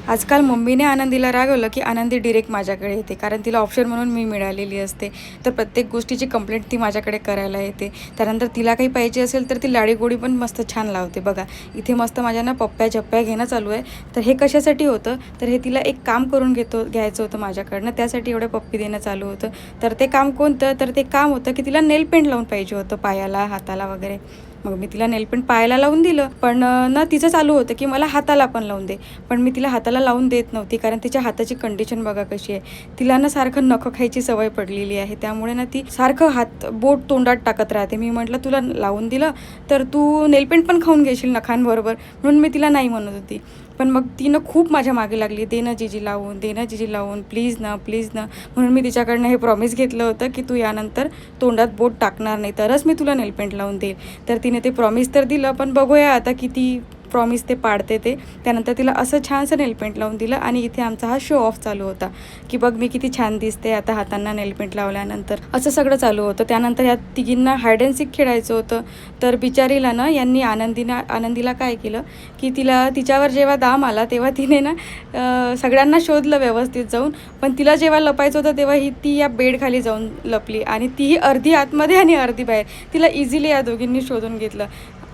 आजकाल मम्मीने आनंदीला रागवलं की आनंदी डिरेक्ट माझ्याकडे येते, कारण तिला ऑप्शन म्हणून मी मिळालेली असते. तर प्रत्येक गोष्टीची कंप्लेंट ती माझ्याकडे करायला येते. त्यानंतर तिला काही पाहिजे असेल तर ती लाडीगोडी पण मस्त छान लावते. बघा इथे मस्त माझ्या ना पप्प्या झप्प्या घेणं चालू आहे. तर हे कशासाठी होतं, तर हे तिला एक काम करून घ्यायचं होतं माझ्याकडनं, त्यासाठी एवढं पप्पी देणं चालू होतं. तर ते काम कोणतं, तर ते काम होतं की तिला नेल पेंट लावून पाहिजे होतं पायाला, हाताला वगैरे. मग मी तिला नेल पेंट पायाला लावून दिलं, पण ना तिचं चालू होतं की मला हाताला पण लावून दे. पण मी तिला हाताला लावून देत नव्हती, कारण तिच्या हाताची कंडिशन बघा कशी आहे. तिला ना सारखं नखं खायची सवय पडलेली आहे, त्यामुळे ना ती सारखं बोट तोंडात टाकत राहते. मी म्हटलं तुला लावून दिलं तर तू नेलपेंट पण खाऊन घेशील नखांबरोबर, म्हणून मी तिला नाही म्हणत होती. पण मग तिनं खूप माझ्या मागे लागली, दे ना जीजी लावून, दे ना जीजी लावून, प्लीज ना प्लीज ना. म्हणून मी तिच्याकडनं हे प्रॉमिस घेतलं होतं की तू यानंतर तोंडात बोट टाकणार नाही, तरच मी तुला नेलपेंट लावून देईल. तर तिने ते प्रॉमिस तर दिलं, पण बघूया आता किती प्रॉमिस ते पाडते ते. त्यानंतर तिला असं छानसं नेलपेंट लावून दिलं आणि इथे आमचा हा शो ऑफ चालू होता की बघ मी किती छान दिसते आता हातांना नेलपेंट लावल्यानंतर, असं सगळं चालू होतं. त्यानंतर ह्या तिघींना हायड अँड सीक खेळायचं होतं. तर बिचारीला ना यांनी आनंदीला काय केलं की तिच्यावर जेव्हा दाम आला तेव्हा तिने ना सगळ्यांना शोधलं व्यवस्थित जाऊन, पण तिला जेव्हा लपायचं होतं तेव्हा ती या बेडखाली जाऊन लपली आणि तीही अर्धी आतमध्ये आणि अर्धी बाहेर. तिला इझिली या दोघींनी शोधून घेतलं.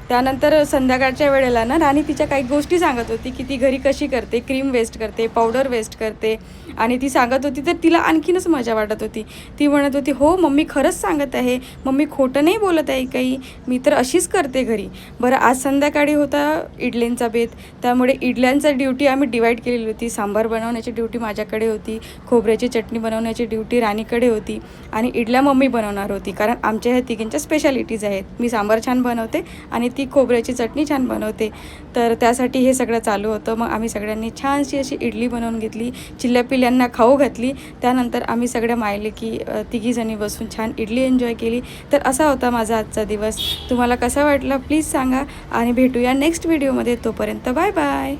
त्यानंतर संध्याकाळच्या वेळेला ना राणी तिच्या काही गोष्टी सांगत होती की ती घरी कशी करते, क्रीम वेस्ट करते, पावडर वेस्ट करते. आणि ती सांगत होती तर तिला आणखीनच मजा वाटत होती. ती म्हणत होती हो मम्मी खरंच सांगत आहे, मम्मी खोटं नाही बोलत आहे काही, मी तर अशीच करते घरी. बरं आज संध्याकाळी होता इडलींचा बेत, त्यामुळे इडल्यांचा ड्युटी आम्ही डिवाईड केलेली होती. सांबार बनवण्याची ड्युटी माझ्याकडे होती, खोबऱ्याची चटणी बनवण्याची ड्युटी राणीकडे होती आणि इडल्या मम्मी बनवणार होती, कारण आमच्या ह्या तिघींच्या स्पेशालिटीज आहेत. मी सांबार छान बनवते आणि ती खोबऱ्याची चटणी छान बनवते. तर त्यासाठी हे सगळं चालू होतं. मग आम्ही सगळ्यांनी छानशी अशी इडली बनवून घेतली, चिल्ल्या पिल्ल्यांना खाऊ घातली. त्यानंतर आम्ही सगळ्या मायले की तिघीजणी बसून छान इडली एन्जॉय केली. तर असा होता माझा आजचा दिवस. तुम्हाला कसा वाटला प्लीज सांगा आणि भेटूया नेक्स्ट व्हिडिओमध्ये. तोपर्यंत बाय बाय.